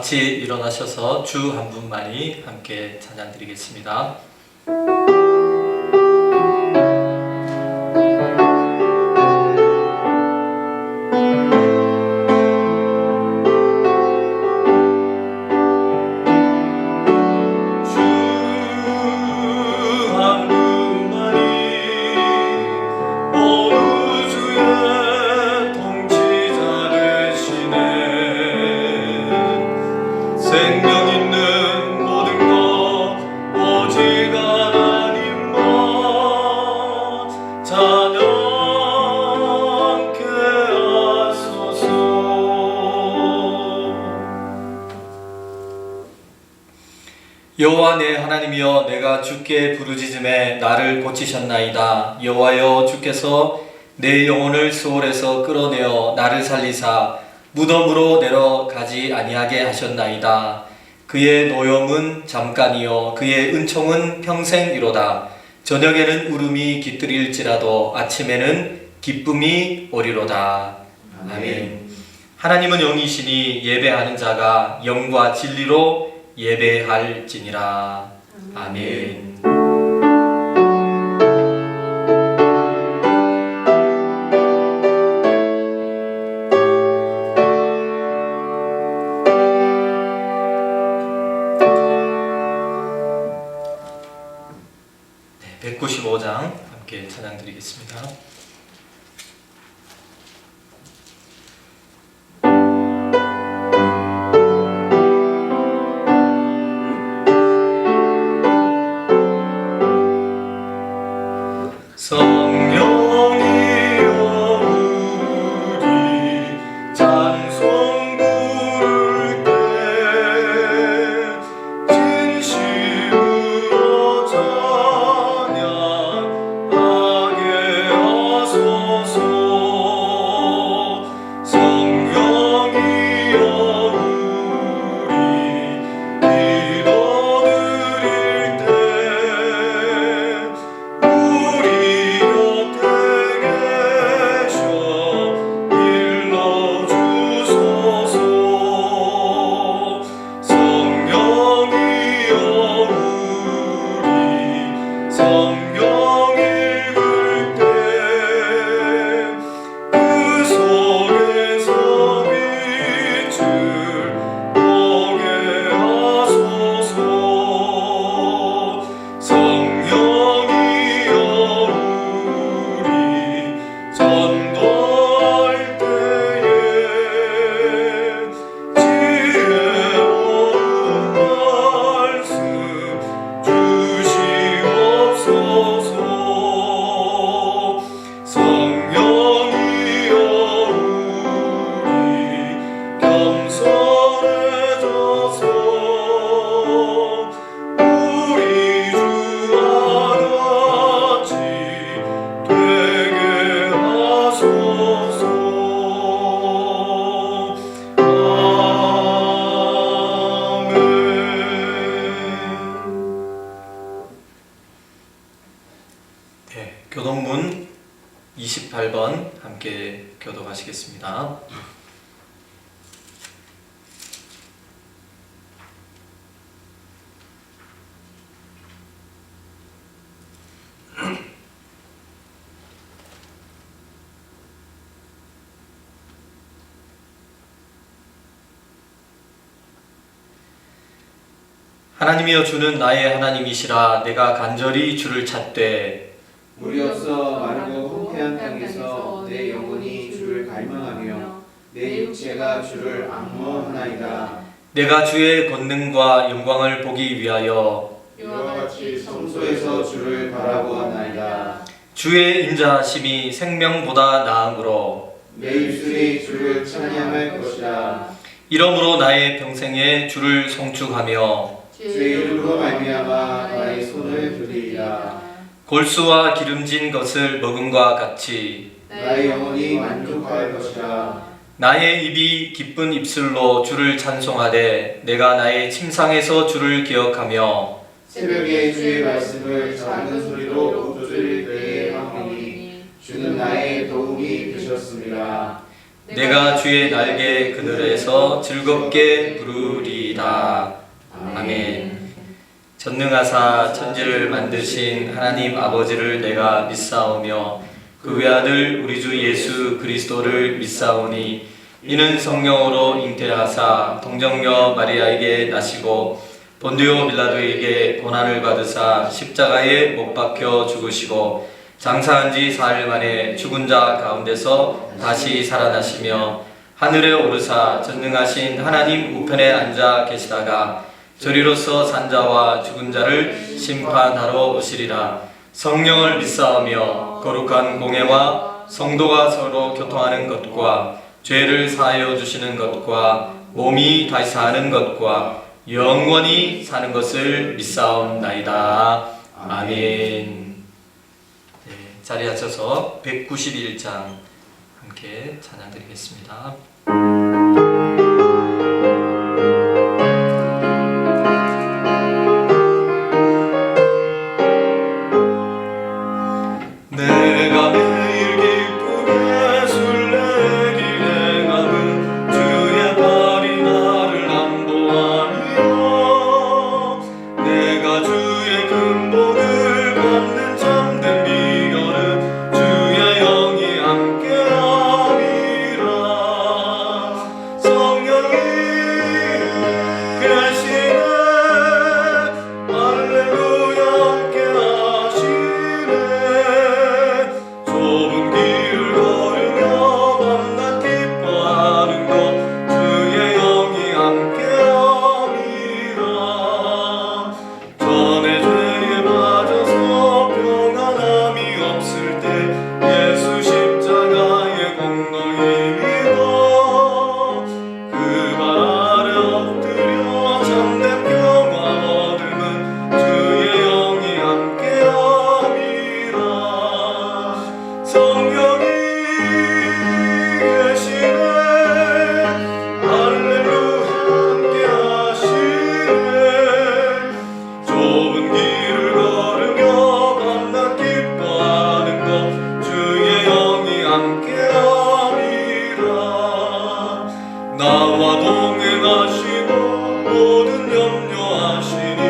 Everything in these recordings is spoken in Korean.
같이 일어나셔서 주 한 분만이 함께 찬양 드리겠습니다. 생명 있는 모든 것 오직 하나님만 찬양케 하소서. 여호와 내 하나님이여, 내가 주께 부르짖음에 나를 고치셨나이다. 여호와여, 주께서 내 영혼을 수월에서 끌어내어 나를 살리사 무덤으로 내려가지 아니하게 하셨나이다. 그의 노염은 잠깐이요 그의 은총은 평생이로다. 저녁에는 울음이 깃들일지라도 아침에는 기쁨이 오리로다. 아멘. 하나님은 영이시니 예배하는 자가 영과 진리로 예배할지니라. 아멘. 네, 195장 함께 찬양 드리겠습니다. 성령이여 우리 찬송 부를 때 진심으로 찬양하게 하소서. 성령이여 우리 기도 드릴 때 우리 곁에 계셔 일러주소서. 성령이여 우리 성경 읽을 때 그 속에서 빛을 보게 하소서. 성령이여 우리 전도할 때에 지혜로운 말씀 주시옵소서. 성령이여 우리 겸손해져서 우리 주와 같이 되게 하소서. 아멘. 네, 교동문 28번 함께 교독하시겠습니다. 하나님이여, 주는 나의 하나님이시라. 내가 간절히 주를 찾되 물이 없어 마르고 황폐한 땅에서 내 영혼이 주를 갈망하며 내 육체가 주를 앙모하나이다. 내가 주의 권능과 영광을 보기 위하여 이와 같이 성소에서 주를 바라보았나이다. 주의 인자하심이 생명보다 나음으로 내 입술이 주를 찬양할 것이라. 이러므로 나의 평생에 주를 송축하며 주의 이름으로 말미암아 나의 손을 드리리라. 골수와 기름진 것을 먹음과 같이 나의 영혼이 만족할 것이라. 나의 입이 기쁜 입술로 주를 찬송하되 내가 나의 침상에서 주를 기억하며 새벽에 주의 말씀을 작은 소리로 읊조릴 때에 하오니 주는 나의 도움이 되셨습니다. 내가 주의 날개 그늘에서 즐겁게 부르리이다. 아멘. 전능하사 천지를 만드신 하나님 아버지를 내가 믿사오며 그 외아들 우리 주 예수 그리스도를 믿사오니 이는 성령으로 잉태하사 동정녀 마리아에게 나시고 본디오 빌라도에게 고난을 받으사 십자가에 못 박혀 죽으시고 장사한 지 사흘 만에 죽은 자 가운데서 다시 살아나시며 하늘에 오르사 전능하신 하나님 우편에 앉아 계시다가 저리로서 산 자와 죽은 자를 심판하러 오시리라. 성령을 믿사오며 거룩한 공예와 성도가 서로 교통하는 것과 죄를 사하여 주시는 것과 몸이 다시 사는 것과 영원히 사는 것을 믿사옵나이다. 아멘. 네, 자리에 앉아서 191장 함께 찬양드리겠습니다. 내가 매일 기쁘게 술래길 행함은 주의 발이 나를 안보하며 내가 주의 근본을 받는 참된 비결은 주의 영이 함께함이라. 성령이 계시네 할렐루야 함께하시네. 좁은 길을 걸으며 밤낮 기뻐하는 것 주의 영이 함께함이라. 전에 죄에 빠져서 평안함이 없을 때 예수 십자가의 공로히 믿어 그 발 아래 엎드려 참된 평화 얻음은 주의 영이 함께함이라. 성령이 계시네 할렐루야 함께하시네. 좁은 길을 걸으며 밤낮 기뻐하는 것 주의 영이 함께함이라. 나와 동행하시고 모든 염려하시니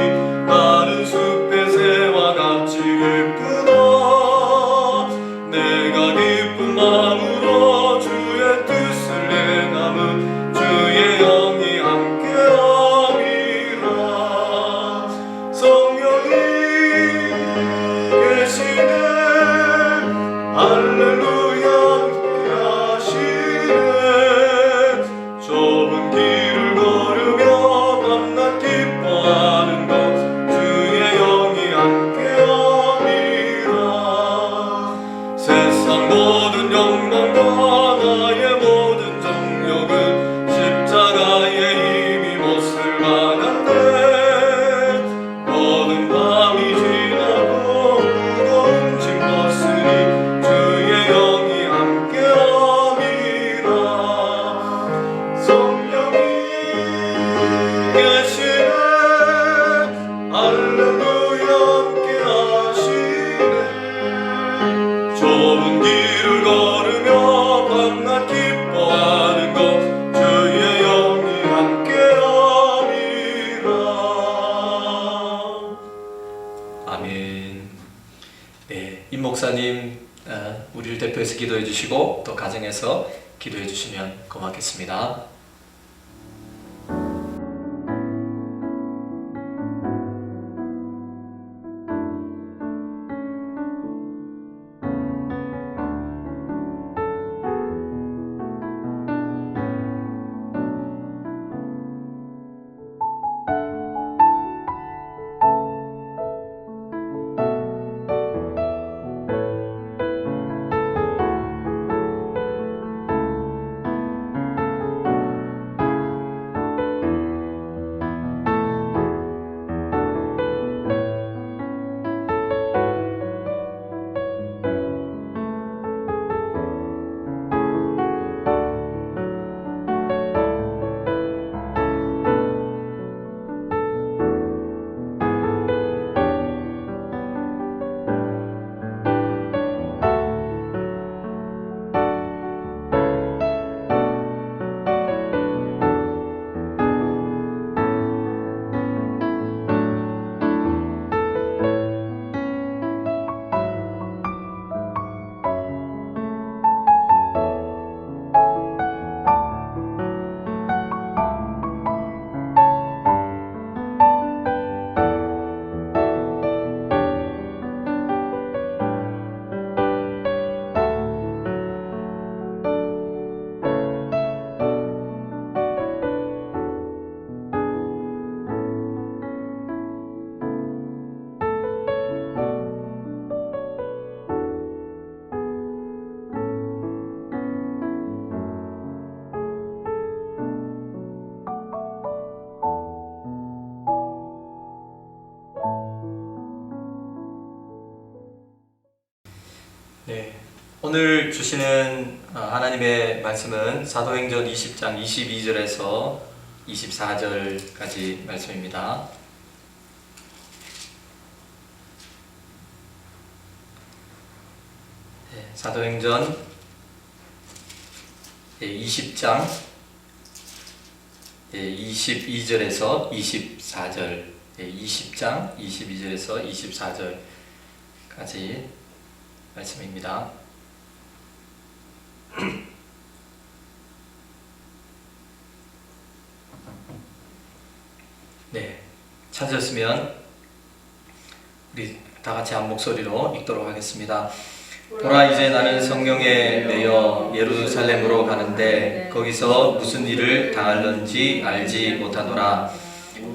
나는 숲의 새와 같이 기쁘다. 내가 기쁜 마음으로 주의 뜻을 행함은 주의 영이 함께함이라. 성령이 계시네 할렐루야 함께하시네. 좁은 길을 걸으며 밤낮 기뻐하는 것 주의 영이 함께함이라. 세상 모든 욕망과 나의 모든 정욕은 십자가의 힘이 못을 막았네. 모든 밤이 지나고 무거운 짐 벗으니 주의 영이 함께함이라. 성령이 계시네 할렐루야 함께하시네. 좁은 길을 걸으며 밤낮 기뻐하는 것 주의 영이 함께함이라. 아멘. 네, 임 목사님 우리를 대표해서 기도해 주시고 또 가정에서 기도해 주시면 고맙겠습니다. 네, 오늘 주시는 하나님의 말씀은 사도행전 20장 22절에서 24절까지 말씀입니다. 네, 사도행전 20장 22절에서 24절, 20장 22절에서 24절까지 말씀입니다. 네, 찾으셨으면 우리 다 같이 한 목소리로 읽도록 하겠습니다. 보라, 이제 나는 성령에 매여 예루살렘으로 가는데 거기서 무슨 일을 당할는지 알지 못하노라.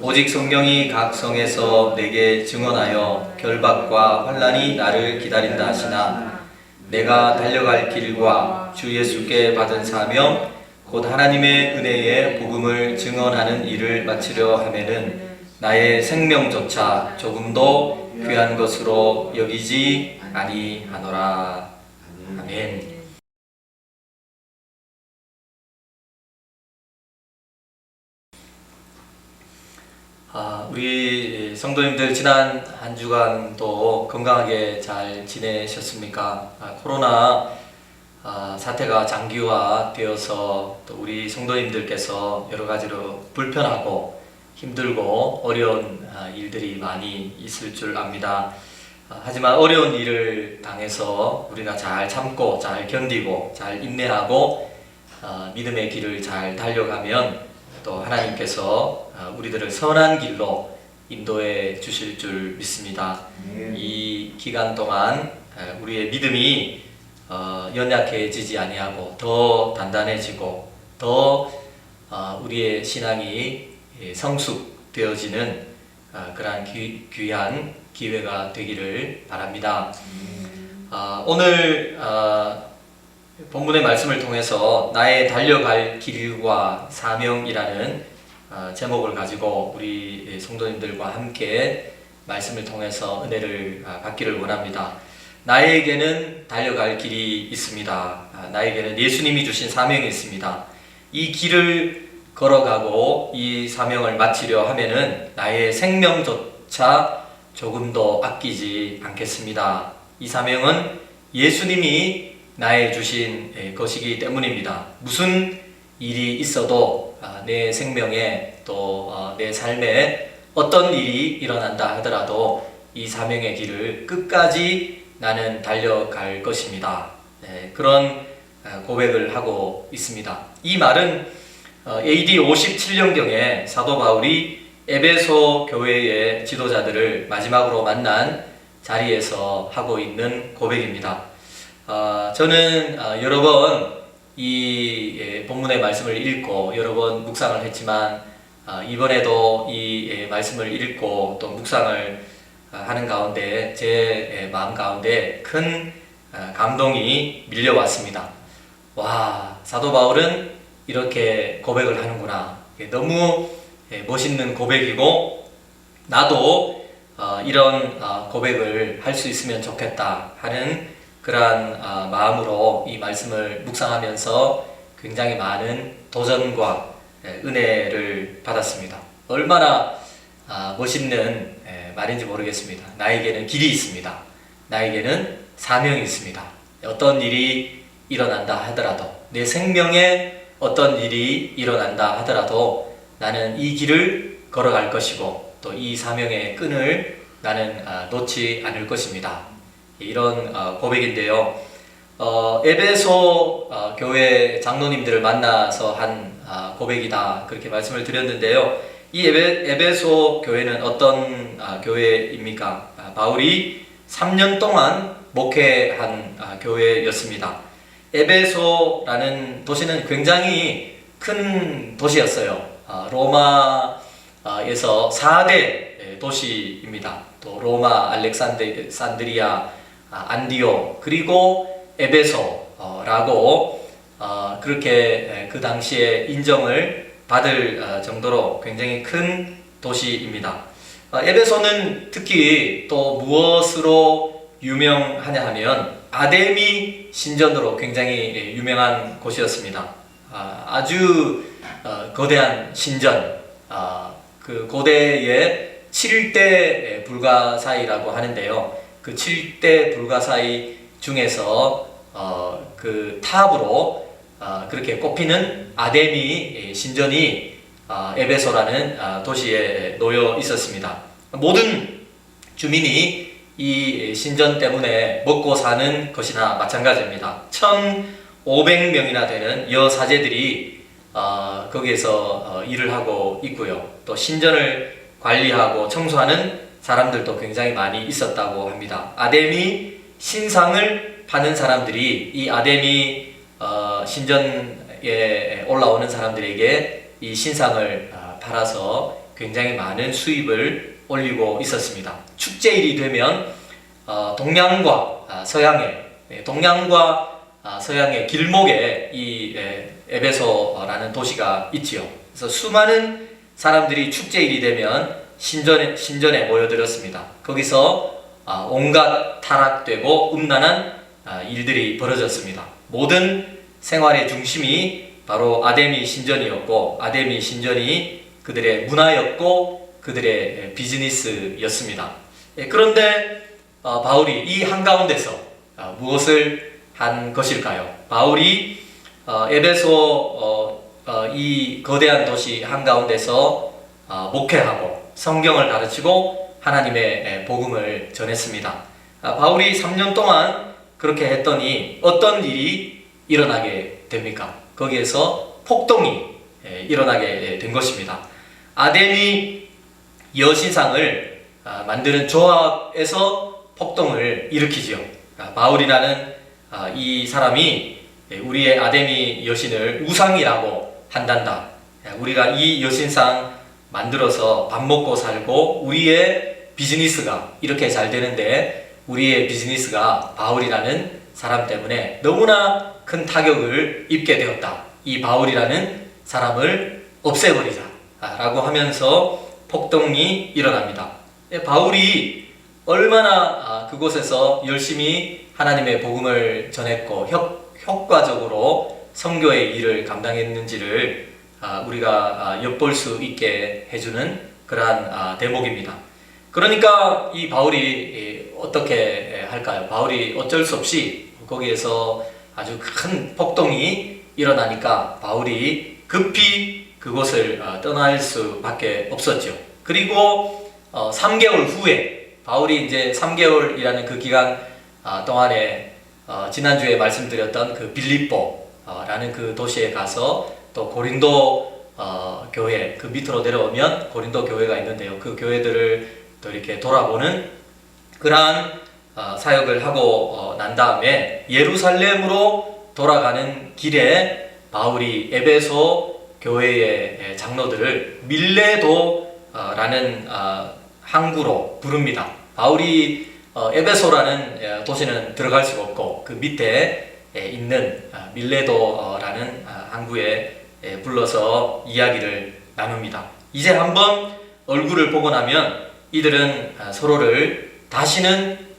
오직 성령이 각 성에서 내게 증언하여 결박과 환난이 나를 기다린다 하시나 내가 달려갈 길과 주 예수께 받은 사명 곧 하나님의 은혜의 복음을 증언하는 일을 마치려 하면은 나의 생명조차 조금도 귀한 것으로 여기지 아니하노라. 아멘. 우리 성도님들 지난 한 주간도 건강하게 잘 지내셨습니까? 코로나 사태가 장기화되어서 또 우리 성도님들께서 여러 가지로 불편하고 힘들고 어려운 일들이 많이 있을 줄 압니다. 하지만 어려운 일을 당해서 우리가 잘 참고 잘 견디고 잘 인내하고 믿음의 길을 잘 달려가면 또 하나님께서 우리들을 선한 길로 인도해 주실 줄 믿습니다. 이 기간 동안 우리의 믿음이 연약해지지 아니하고 더 단단해지고 더 우리의 신앙이 성숙되어지는 그러한 귀한 기회가 되기를 바랍니다. 오늘 본문의 말씀을 통해서 나의 달려갈 길과 사명이라는 제목을 가지고 우리 성도님들과 함께 말씀을 통해서 은혜를 받기를 원합니다. 나에게는 달려갈 길이 있습니다. 나에게는 예수님이 주신 사명이 있습니다. 이 길을 걸어가고 이 사명을 마치려 하면은 나의 생명조차 조금도 아끼지 않겠습니다. 이 사명은 예수님이 나의 주신 것이기 때문입니다. 무슨 일이 있어도 내 생명에 또 내 삶에 어떤 일이 일어난다 하더라도 이 사명의 길을 끝까지 나는 달려갈 것입니다. 그런 고백을 하고 있습니다. 이 말은 AD 57년경에 사도 바울이 에베소 교회의 지도자들을 마지막으로 만난 자리에서 하고 있는 고백입니다. 저는 여러 번 이 본문의 말씀을 읽고 여러 번 묵상을 했지만 이번에도 이 말씀을 읽고 또 묵상을 하는 가운데 제 마음 가운데 큰 감동이 밀려왔습니다. 와, 사도 바울은 이렇게 고백을 하는구나. 너무 멋있는 고백이고 나도 이런 고백을 할 수 있으면 좋겠다 하는 그러한 마음으로 이 말씀을 묵상하면서 굉장히 많은 도전과 은혜를 받았습니다. 얼마나 멋있는 말인지 모르겠습니다. 나에게는 길이 있습니다. 나에게는 사명이 있습니다. 어떤 일이 일어난다 하더라도 내 생명에 어떤 일이 일어난다 하더라도 나는 이 길을 걸어갈 것이고 또 이 사명의 끈을 나는 놓지 않을 것입니다. 이런 고백인데요. 에베소 교회 장로님들을 만나서 한 고백이다 그렇게 말씀을 드렸는데요. 이 에베소 교회는 어떤 교회입니까? 바울이 3년 동안 목회한 교회였습니다. 에베소라는 도시는 굉장히 큰 도시였어요. 로마에서 4대 도시입니다. 또 로마, 알렉산드리아, 안디오 그리고 에베소라고 그렇게 그 당시에 인정을 받을 정도로 굉장히 큰 도시입니다. 에베소는 특히 또 무엇으로 유명하냐 하면 아데미 신전으로 굉장히 유명한 곳이었습니다. 아주 거대한 신전, 그 고대의 7대 불가사의라고 하는데요. 그 7대 불가사의 중에서 그 탑으로 그렇게 꼽히는 아데미 신전이 에베소라는 도시에 놓여 있었습니다. 모든 주민이 이 신전 때문에 먹고 사는 것이나 마찬가지입니다. 1,500명이나 되는 여사제들이 거기에서 일을 하고 있고요. 또 신전을 관리하고 청소하는 사람들도 굉장히 많이 있었다고 합니다. 아데미 신상을 파는 사람들이 이 아데미 신전에 올라오는 사람들에게 이 신상을 팔아서 굉장히 많은 수입을 올리고 있었습니다. 축제일이 되면 동양과 서양의 길목에 이 에베소라는 도시가 있지요. 그래서 수많은 사람들이 축제일이 되면 신전에 모여들었습니다. 거기서 온갖 타락되고 음란한 일들이 벌어졌습니다. 모든 생활의 중심이 바로 아데미 신전이었고, 아데미 신전이 그들의 문화였고 그들의 비즈니스였습니다. 그런데 바울이 이 한가운데서 무엇을 한 것일까요? 바울이 에베소 이 거대한 도시 한가운데서 목회하고 성경을 가르치고 하나님의 복음을 전했습니다. 바울이 3년 동안 그렇게 했더니 어떤 일이 일어나게 됩니까? 거기에서 폭동이 일어나게 된 것입니다. 아데미 여신상을 만드는 조합에서 폭동을 일으키지요. 바울이라는 이 사람이 우리의 아데미 여신을 우상이라고 한단다. 우리가 이 여신상 만들어서 밥 먹고 살고 우리의 비즈니스가 이렇게 잘 되는데 우리의 비즈니스가 바울이라는 사람 때문에 너무나 큰 타격을 입게 되었다. 이 바울이라는 사람을 없애버리자 라고 하면서 폭동이 일어납니다. 바울이 얼마나 그곳에서 열심히 하나님의 복음을 전했고 효과적으로 선교의 일을 감당했는지를 우리가 엿볼 수 있게 해주는 그러한 대목입니다. 그러니까 이 바울이 어떻게 할까요? 바울이 어쩔 수 없이 거기에서 아주 큰 폭동이 일어나니까 바울이 급히 그곳을 떠날 수밖에 없었죠. 그리고 3개월 후에 바울이 이제 3개월이라는 그 기간 동안에 지난주에 말씀드렸던 그 빌립보라는 그 도시에 가서 또 고린도 교회 그 밑으로 내려오면 고린도 교회가 있는데요. 그 교회들을 또 이렇게 돌아보는 그러한 사역을 하고 난 다음에 예루살렘으로 돌아가는 길에 바울이 에베소 교회의 장로들을 밀레도라는 항구로 부릅니다. 바울이 에베소라는 도시는 들어갈 수가 없고 그 밑에 있는 밀레도라는 항구에 불러서 이야기를 나눕니다. 이제 한번 얼굴을 보고 나면 이들은 서로를 다시는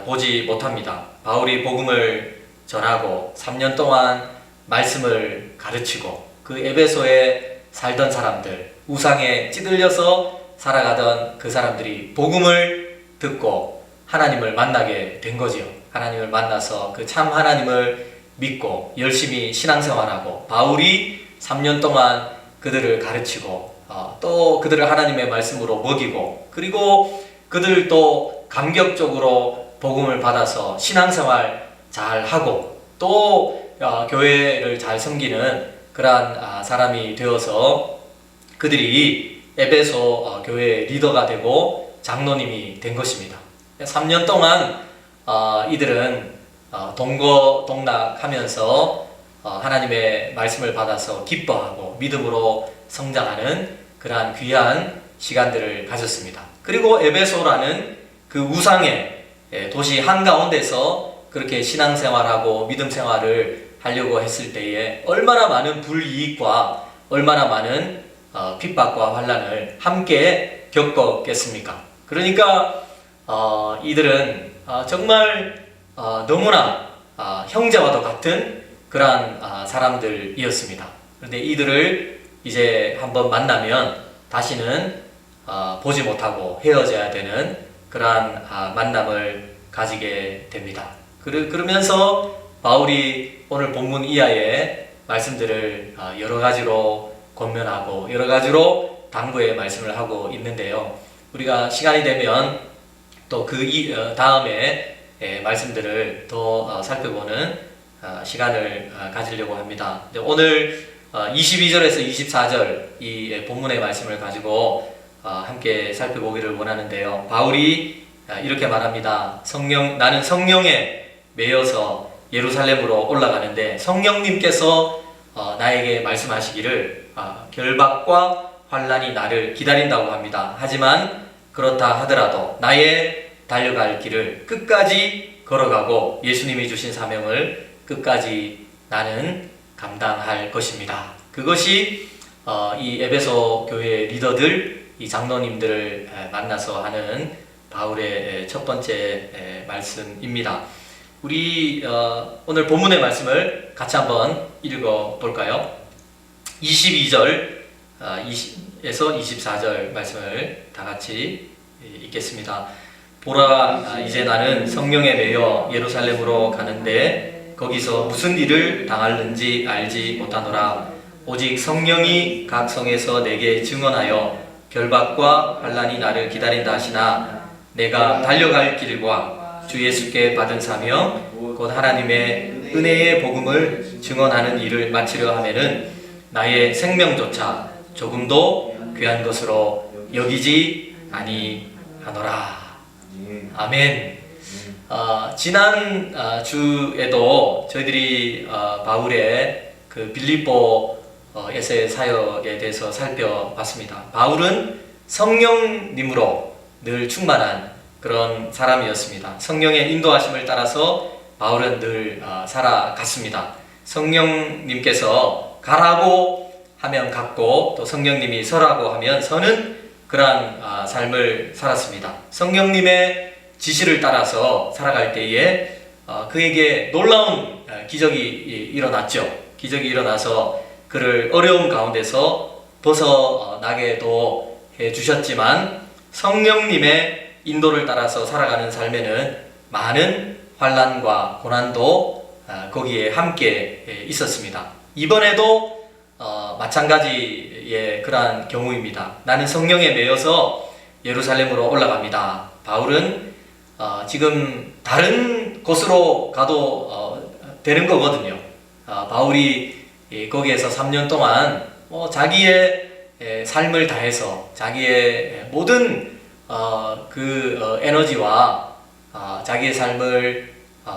보지 못합니다. 바울이 복음을 전하고 3년 동안 말씀을 가르치고 그 에베소에 살던 사람들, 우상에 찌들려서 살아가던 그 사람들이 복음을 듣고 하나님을 만나게 된 거지요. 하나님을 만나서 그 참 하나님을 믿고 열심히 신앙생활하고 바울이 3년 동안 그들을 가르치고 또 그들을 하나님의 말씀으로 먹이고 그리고 그들도 감격적으로 복음을 받아서 신앙생활 잘 하고 또 교회를 잘 섬기는 그러한 사람이 되어서 그들이 에베소 교회의 리더가 되고 장로님이 된 것입니다. 3년 동안 이들은 동거동락하면서 하나님의 말씀을 받아서 기뻐하고 믿음으로 성장하는 그러한 귀한 시간들을 가졌습니다. 그리고 에베소라는 그 우상의 도시 한가운데서 그렇게 신앙생활하고 믿음생활을 하려고 했을 때에 얼마나 많은 불이익과 얼마나 많은 핍박과 환난을 함께 겪었겠습니까? 그러니까 이들은 정말 너무나 형제와도 같은 그러한 사람들이었습니다. 그런데 이들을 이제 한번 만나면 다시는 보지 못하고 헤어져야 되는 그러한 만남을 가지게 됩니다. 그러면서 바울이 오늘 본문 이하의 말씀들을 여러 가지로 권면하고 여러 가지로 당부의 말씀을 하고 있는데요. 우리가 시간이 되면 또 그 다음에 말씀들을 더 살펴보는 시간을 가지려고 합니다. 오늘 22절에서 24절 이 본문의 말씀을 가지고 함께 살펴보기를 원하는데요. 바울이 이렇게 말합니다. 나는 성령에 매여서 예루살렘으로 올라가는데 성령님께서 나에게 말씀하시기를 결박과 환난이 나를 기다린다고 합니다. 하지만 그렇다 하더라도 나의 달려갈 길을 끝까지 걸어가고 예수님이 주신 사명을 끝까지 나는 감당할 것입니다. 그것이 이 에베소 교회 리더들, 이 장로님들을 만나서 하는 바울의 첫 번째 말씀입니다. 우리 오늘 본문의 말씀을 같이 한번 읽어 볼까요? 22절 에서 24절 말씀을 다 같이 읽겠습니다. 보라, 이제 나는 성령에 매여 예루살렘으로 가는데 거기서 무슨 일을 당할는지 알지 못하노라. 오직 성령이 각 성에서 내게 증언하여 결박과 환난이 나를 기다린다 하시나 내가 달려갈 길과 주 예수께 받은 사명 곧 하나님의 은혜의 복음을 증언하는 일을 마치려 하면은 나의 생명조차 조금도 귀한 것으로 여기지 아니하노라. 아멘. 지난 주에도 저희들이 바울의 그 빌립보에서의 사역에 대해서 살펴봤습니다. 바울은 성령님으로 늘 충만한 그런 사람이었습니다. 성령의 인도하심을 따라서 바울은 늘 살아갔습니다. 성령님께서 가라고 하면 갔고 또 성령님이 서라고 하면 서는 그러한 삶을 살았습니다. 성령님의 지시를 따라서 살아갈 때에 그에게 놀라운 기적이 일어났죠. 기적이 일어나서 그를 어려움 가운데서 벗어나게도 해주셨지만 성령님의 인도를 따라서 살아가는 삶에는 많은 환난과 고난도 거기에 함께 있었습니다. 이번에도 마찬가지의 그러한 경우입니다. 나는 성령에 매여서 예루살렘으로 올라갑니다. 바울은 지금 다른 곳으로 가도 되는 거거든요. 바울이 거기에서 3년 동안 자기의 삶을 다해서 자기의 모든 에너지와 자기의 삶을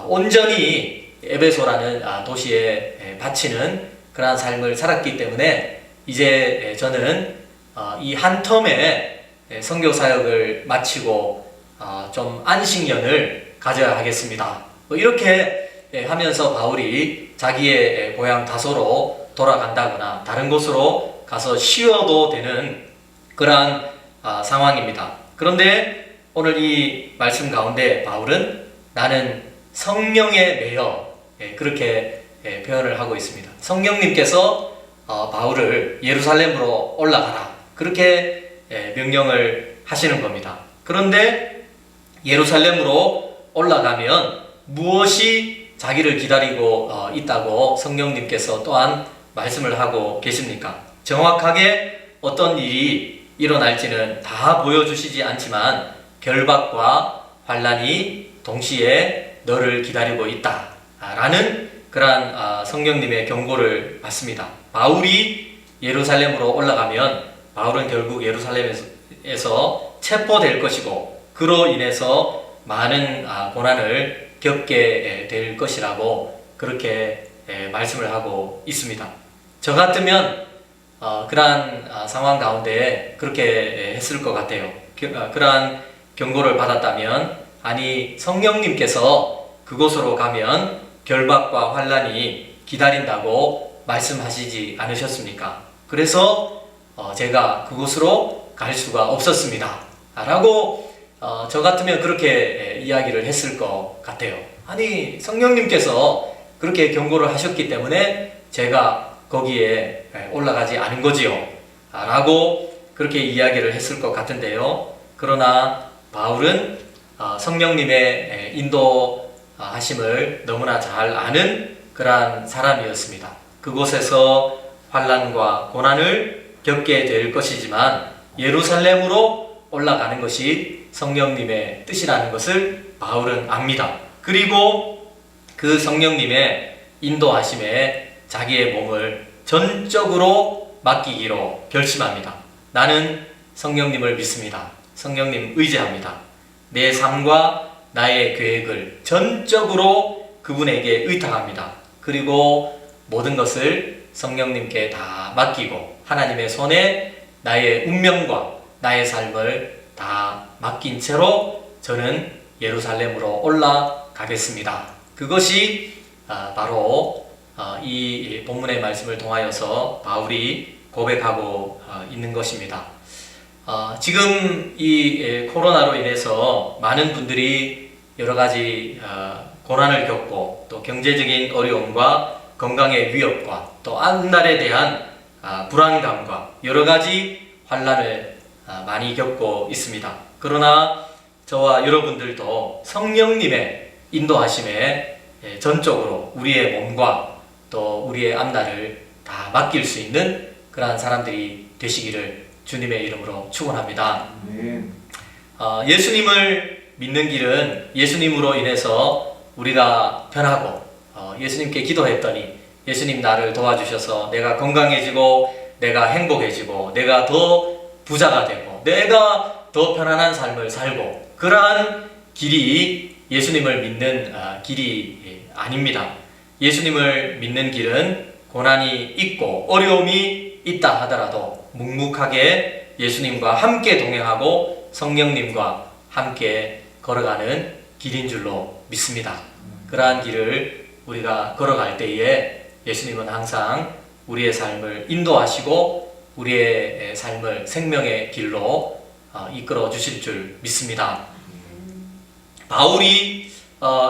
온전히 에베소라는 도시에 바치는 그러한 삶을 살았기 때문에 이제 저는 이 한 텀에 선교 사역을 마치고 좀 안식년을 가져야 하겠습니다. 이렇게 하면서 바울이 자기의 고향 다소로 돌아간다거나 다른 곳으로 가서 쉬어도 되는 그러한 상황입니다. 그런데 오늘 이 말씀 가운데 바울은 나는 성령에 매여 그렇게 표현을 하고 있습니다. 성령님께서 바울을 예루살렘으로 올라가라 그렇게 명령을 하시는 겁니다. 그런데 예루살렘으로 올라가면 무엇이 자기를 기다리고 있다고 성령님께서 또한 말씀을 하고 계십니까? 정확하게 어떤 일이 일어날지는 다 보여주시지 않지만 결박과 환난이 동시에 너를 기다리고 있다 라는 그러한 성령님의 경고를 받습니다. 바울이 예루살렘으로 올라가면 바울은 결국 예루살렘에서 체포될 것이고 그로 인해서 많은 고난을 겪게 될 것이라고 그렇게 말씀을 하고 있습니다. 저 같으면 그러한 상황 가운데 그렇게 했을 것 같아요. 그러한 경고를 받았다면 아니 성령님께서 그곳으로 가면 결박과 환난이 기다린다고 말씀하시지 않으셨습니까? 그래서 제가 그곳으로 갈 수가 없었습니다 라고 저 같으면 그렇게 이야기를 했을 것 같아요. 아니, 성령님께서 그렇게 경고를 하셨기 때문에 제가 거기에 올라가지 않은 거지요. 라고 그렇게 이야기를 했을 것 같은데요. 그러나 바울은 성령님의 인도하심을 너무나 잘 아는 그러한 사람이었습니다. 그곳에서 환난과 고난을 겪게 될 것이지만 예루살렘으로 올라가는 것이 성령님의 뜻이라는 것을 바울은 압니다. 그리고 그 성령님의 인도하심에 자기의 몸을 전적으로 맡기기로 결심합니다. 나는 성령님을 믿습니다. 성령님 의지합니다. 내 삶과 나의 계획을 전적으로 그분에게 의탁합니다. 그리고 모든 것을 성령님께 다 맡기고 하나님의 손에 나의 운명과 나의 삶을 다 맡긴 채로 저는 예루살렘으로 올라가겠습니다. 그것이 바로 이 본문의 말씀을 통하여서 바울이 고백하고 있는 것입니다. 지금 이 코로나로 인해서 많은 분들이 여러 가지 고난을 겪고 또 경제적인 어려움과 건강의 위협과 또 앞날에 대한 불안감과 여러 가지 환난을 많이 겪고 있습니다. 그러나 저와 여러분들도 성령님의 인도하심에 전적으로 우리의 몸과 또 우리의 앞날을 다 맡길 수 있는 그러한 사람들이 되시기를 주님의 이름으로 축원합니다. 예수님을 믿는 길은 예수님으로 인해서 우리가 변하고 예수님께 기도했더니 예수님 나를 도와주셔서 내가 건강해지고 내가 행복해지고 내가 더 부자가 되고 내가 더 편안한 삶을 살고 그러한 길이 예수님을 믿는 길이 아닙니다. 예수님을 믿는 길은 고난이 있고 어려움이 있다 하더라도 묵묵하게 예수님과 함께 동행하고 성령님과 함께 걸어가는 길인 줄로 믿습니다. 그러한 길을 우리가 걸어갈 때에 예수님은 항상 우리의 삶을 인도하시고 우리의 삶을 생명의 길로 이끌어 주실 줄 믿습니다. 바울이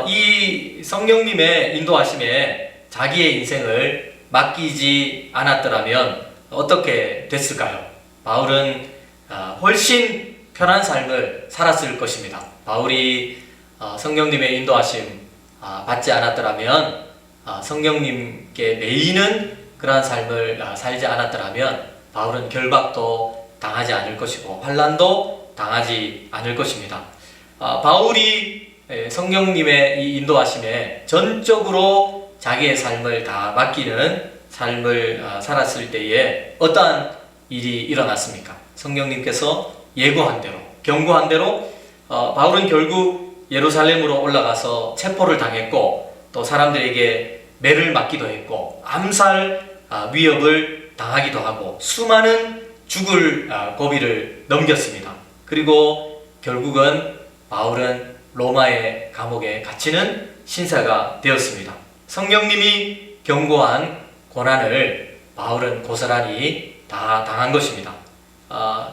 이 성령님의 인도하심에 자기의 인생을 맡기지 않았더라면 어떻게 됐을까요? 바울은 훨씬 편한 삶을 살았을 것입니다. 바울이 성령님의 인도하심 받지 않았더라면 성령님께 매이는 그러한 삶을 살지 않았더라면 바울은 결박도 당하지 않을 것이고 환난도 당하지 않을 것입니다. 바울이 성령님의 이 인도하심에 전적으로 자기의 삶을 다 맡기는 삶을 살았을 때에 어떠한 일이 일어났습니까? 성령님께서 예고한 대로, 경고한 대로 바울은 결국 예루살렘으로 올라가서 체포를 당했고 또 사람들에게 매를 맞기도 했고 암살 위협을 당하기도 하고 수많은 죽을 고비를 넘겼습니다. 그리고 결국은 바울은 로마의 감옥에 갇히는 신세가 되었습니다. 성령님이 경고한 고난을 바울은 고스란히 다 당한 것입니다.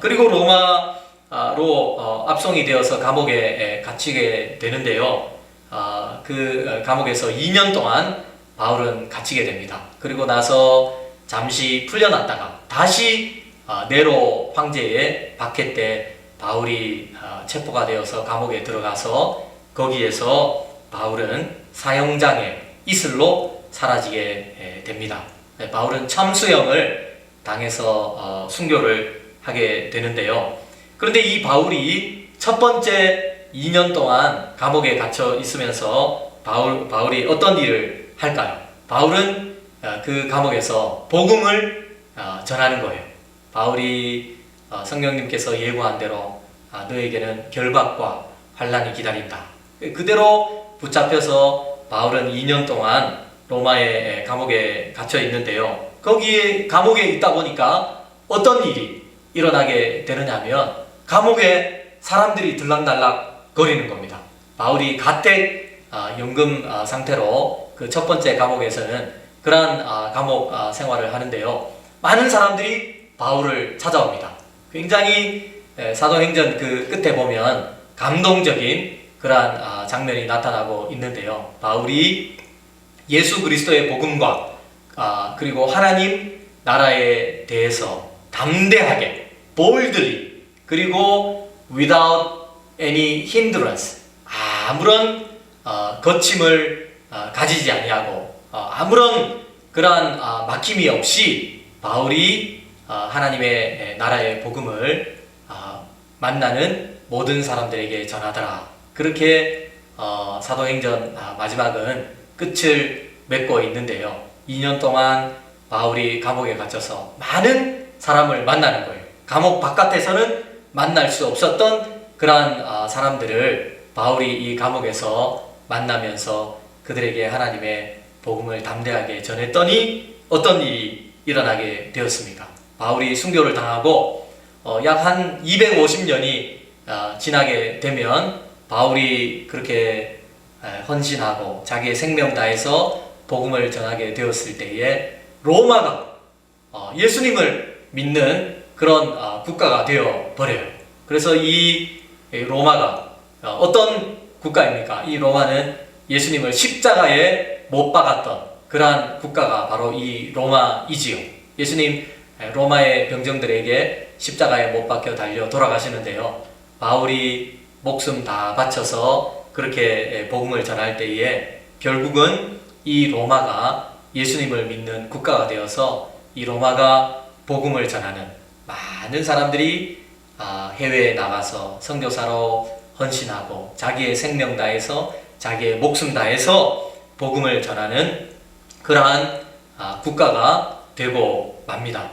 그리고 로마로 압송이 되어서 감옥에 갇히게 되는데요. 그 감옥에서 2년 동안 바울은 갇히게 됩니다. 그리고 나서 잠시 풀려났다가 다시 네로 황제의 박해 때 바울이 체포가 되어서 감옥에 들어가서 거기에서 바울은 사형장의 이슬로 사라지게 됩니다. 바울은 참수형을 당해서 순교를 하게 되는데요. 그런데 이 바울이 첫 번째 2년 동안 감옥에 갇혀 있으면서 바울이 어떤 일을 할까요? 바울은 그 감옥에서 복음을 전하는 거예요. 바울이 성령님께서 예고한 대로 너에게는 결박과 환난이 기다린다. 그대로 붙잡혀서 바울은 2년 동안 로마의 감옥에 갇혀 있는데요. 거기에 감옥에 있다 보니까 어떤 일이 일어나게 되느냐면 감옥에 사람들이 들락날락 거리는 겁니다. 바울이 가택 연금 상태로 그 첫 번째 감옥에서는 그러한 감옥 생활을 하는데요. 많은 사람들이 바울을 찾아옵니다. 굉장히 사도행전 그 끝에 보면 감동적인 그러한 장면이 나타나고 있는데요. 바울이 예수 그리스도의 복음과 그리고 하나님 나라에 대해서 담대하게 boldly 그리고 without any hindrance 아무런 거침을 가지지 아니하고 아무런 그러한 막힘이 없이 바울이 하나님의 나라의 복음을 만나는 모든 사람들에게 전하더라. 그렇게 사도행전 마지막은 끝을 맺고 있는데요. 2년 동안 바울이 감옥에 갇혀서 많은 사람을 만나는 거예요. 감옥 바깥에서는 만날 수 없었던 그러한 사람들을 바울이 이 감옥에서 만나면서 그들에게 하나님의 복음을 담대하게 전했더니 어떤 일이 일어나게 되었습니까? 바울이 순교를 당하고 약 한 250년이 지나게 되면 바울이 그렇게 헌신하고 자기의 생명 다해서 복음을 전하게 되었을 때에 로마가 예수님을 믿는 그런 국가가 되어 버려요. 그래서 이 로마가 어떤 국가입니까? 이 로마는 예수님을 십자가에 못 박았던 그러한 국가가 바로 이 로마이지요. 예수님 로마의 병정들에게 십자가에 못 박혀 달려 돌아가시는데요. 바울이 목숨 다 바쳐서 그렇게 복음을 전할 때에 결국은 이 로마가 예수님을 믿는 국가가 되어서 이 로마가 복음을 전하는 많은 사람들이 해외에 나가서 선교사로 헌신하고 자기의 생명 다해서 자기의 목숨 다해서 복음을 전하는 그러한 국가가 되고 맙니다.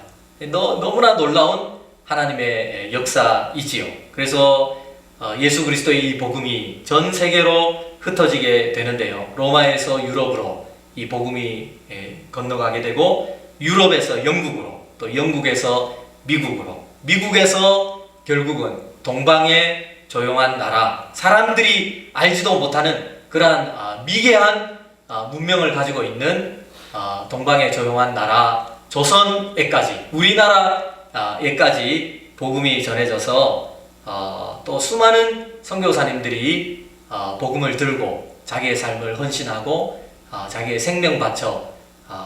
너무나 놀라운 하나님의 역사이지요. 그래서 예수 그리스도의 이 복음이 전 세계로 흩어지게 되는데요. 로마에서 유럽으로 이 복음이 건너가게 되고 유럽에서 영국으로 또 영국에서 미국으로 미국에서 결국은 동방의 조용한 나라 사람들이 알지도 못하는 그러한 미개한 문명을 가지고 있는 동방의 조용한 나라 조선에까지 우리나라에까지 복음이 전해져서 또 수많은 선교사님들이 복음을 들고 자기의 삶을 헌신하고 자기의 생명 바쳐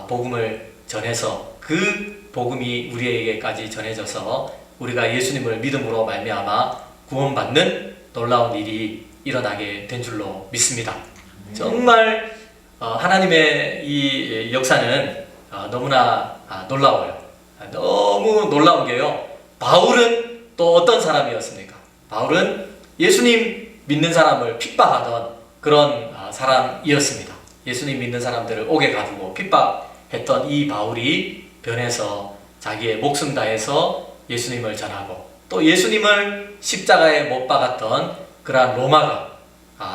복음을 전해서 그 복음이 우리에게까지 전해져서 우리가 예수님을 믿음으로 말미암아 구원받는 놀라운 일이 일어나게 된 줄로 믿습니다. 정말 하나님의 이 역사는 너무나 놀라워요. 너무 놀라운 게요. 바울은 또 어떤 사람이었습니까? 바울은 예수님 믿는 사람을 핍박하던 그런 사람이었습니다. 예수님 믿는 사람들을 옥에 가두고 핍박했던 이 바울이 변해서 자기의 목숨 다해서 예수님을 전하고 또 예수님을 십자가에 못 박았던 그러한 로마가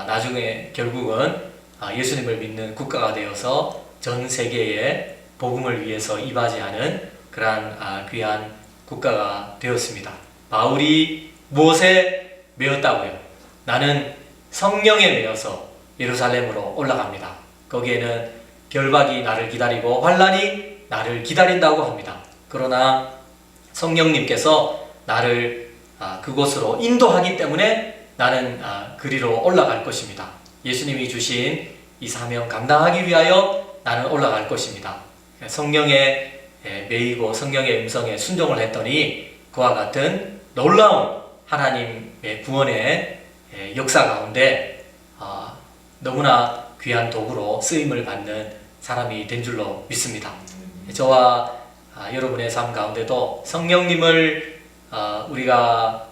나중에 결국은 예수님을 믿는 국가가 되어서 전 세계에 복음을 위해서 이바지하는 그러한 귀한 국가가 되었습니다. 바울이 무엇에 매였다고요? 나는 성령에 매여서 예루살렘으로 올라갑니다. 거기에는 결박이 나를 기다리고 환난이 나를 기다린다고 합니다. 그러나 성령님께서 나를 그곳으로 인도하기 때문에 나는 그리로 올라갈 것입니다. 예수님이 주신 이 사명 감당하기 위하여 나는 올라갈 것입니다. 성령에 매이고 성령의 음성에 순종을 했더니 그와 같은 놀라운 하나님의 구원의 역사 가운데 너무나 귀한 도구로 쓰임을 받는 사람이 된 줄로 믿습니다. 저와 여러분의 삶 가운데도 성령님을 우리가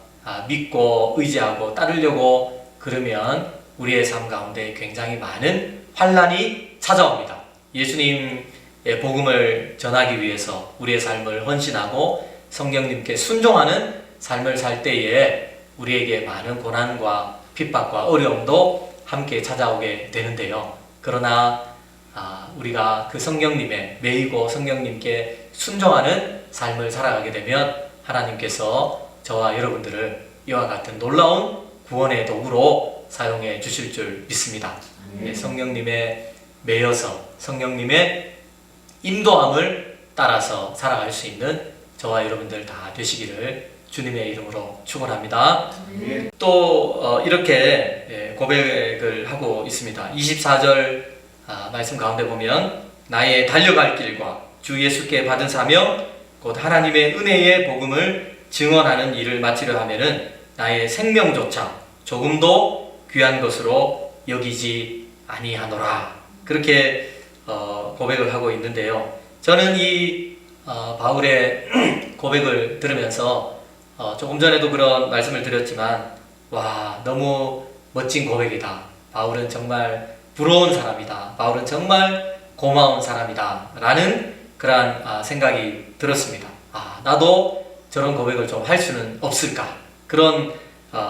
믿고 의지하고 따르려고 그러면 우리의 삶 가운데 굉장히 많은 환난이 찾아옵니다. 예수님의 복음을 전하기 위해서 우리의 삶을 헌신하고 성령님께 순종하는 삶을 살 때에 우리에게 많은 고난과 핍박과 어려움도 함께 찾아오게 되는데요. 그러나 우리가 그 성령님에 매이고 성령님께 순종하는 삶을 살아가게 되면 하나님께서 저와 여러분들을 이와 같은 놀라운 구원의 도구로 사용해 주실 줄 믿습니다. 성령님에 매여서 성령님의 인도함을 따라서 살아갈 수 있는 저와 여러분들 다 되시기를 주님의 이름으로 축원합니다. 예. 또 이렇게 고백을 하고 있습니다. 24절 말씀 가운데 보면 나의 달려갈 길과 주 예수께 받은 사명 곧 하나님의 은혜의 복음을 증언하는 일을 마치려 하면은 나의 생명조차 조금도 귀한 것으로 여기지 아니하노라. 그렇게 고백을 하고 있는데요. 저는 이 바울의 고백을 들으면서 조금 전에도 그런 말씀을 드렸지만 와, 너무 멋진 고백이다. 바울은 정말 부러운 사람이다. 바울은 정말 고마운 사람이다. 라는 그러한 생각이 들었습니다. 나도 저런 고백을 좀 할 수는 없을까? 그런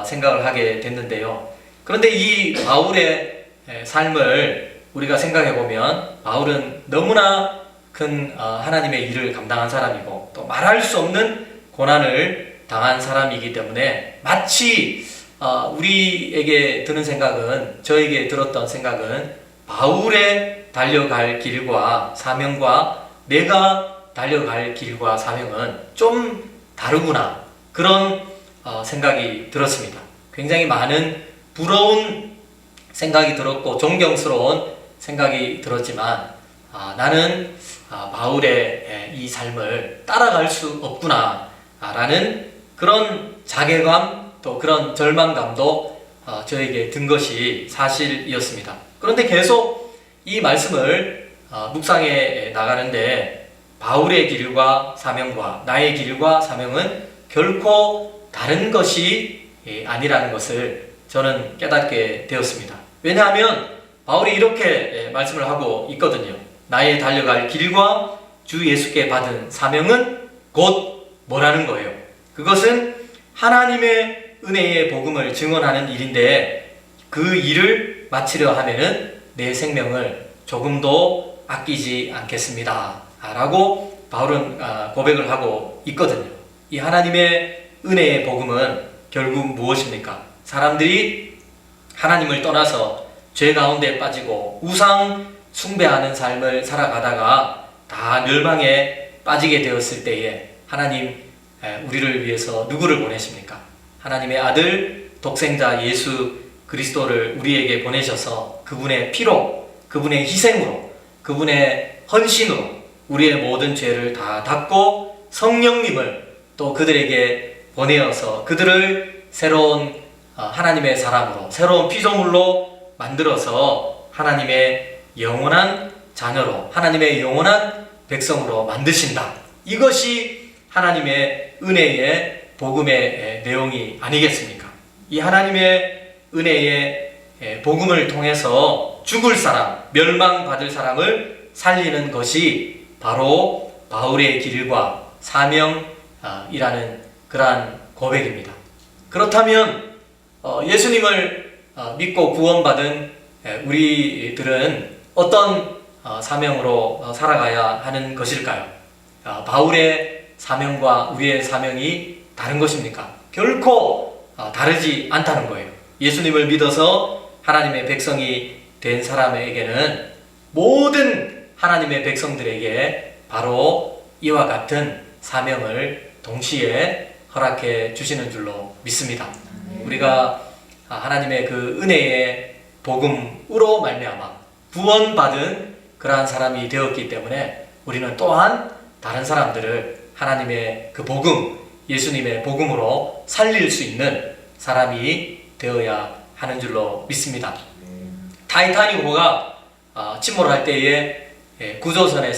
생각을 하게 됐는데요. 그런데 이 바울의 삶을 우리가 생각해 보면 바울은 너무나 큰 하나님의 일을 감당한 사람이고 또 말할 수 없는 고난을 당한 사람이기 때문에 마치 우리에게 드는 생각은, 저에게 들었던 생각은 바울의 달려갈 길과 사명과 내가 달려갈 길과 사명은 좀 다르구나, 그런 생각이 들었습니다. 굉장히 많은 부러운 생각이 들었고 존경스러운 생각이 들었지만 나는 바울의 이 삶을 따라갈 수 없구나 라는 그런 자괴감, 또 그런 절망감도 저에게 든 것이 사실이었습니다. 그런데 계속 이 말씀을 묵상해 나가는데 바울의 길과 사명과 나의 길과 사명은 결코 다른 것이 아니라는 것을 저는 깨닫게 되었습니다. 왜냐하면 바울이 이렇게 말씀을 하고 있거든요. 나의 달려갈 길과 주 예수께 받은 사명은 곧 뭐라는 거예요? 그것은 하나님의 은혜의 복음을 증언하는 일인데 그 일을 마치려 하면은 내 생명을 조금도 아끼지 않겠습니다 라고 바울은 고백을 하고 있거든요. 이 하나님의 은혜의 복음은 결국 무엇입니까? 사람들이 하나님을 떠나서 죄 가운데 빠지고 우상 숭배하는 삶을 살아가다가 다 멸망에 빠지게 되었을 때에 하나님 우리를 위해서 누구를 보내십니까? 하나님의 아들 독생자 예수 그리스도를 우리에게 보내셔서 그분의 피로, 그분의 희생으로, 그분의 헌신으로 우리의 모든 죄를 다 닦고 성령님을 또 그들에게 보내어서 그들을 새로운 하나님의 사람으로, 새로운 피조물로 만들어서 하나님의 영원한 자녀로, 하나님의 영원한 백성으로 만드신다. 이것이 하나님의 은혜의 복음의 내용이 아니겠습니까? 이 하나님의 은혜의 복음을 통해서 죽을 사람, 멸망받을 사람을 살리는 것이 바로 바울의 길과 사명이라는 그러한 고백입니다. 그렇다면 예수님을 믿고 구원받은 우리들은 어떤 사명으로 살아가야 하는 것일까요? 바울의 사명과 우리의 사명이 다른 것입니까? 결코 다르지 않다는 거예요. 예수님을 믿어서 하나님의 백성이 된 사람에게는 모든 하나님의 백성들에게 바로 이와 같은 사명을 동시에 허락해 주시는 줄로 믿습니다. 우리가 하나님의 그 은혜의 복음으로 말미암아 구원받은 그러한 사람이 되었기 때문에 우리는 또한 다른 사람들을 하나님의 그 복음, 예수님의 복음으로 살릴 수 있는 사람이 되어야 하는 줄로 믿습니다. 타이타닉호가 침몰할 때에 구조선에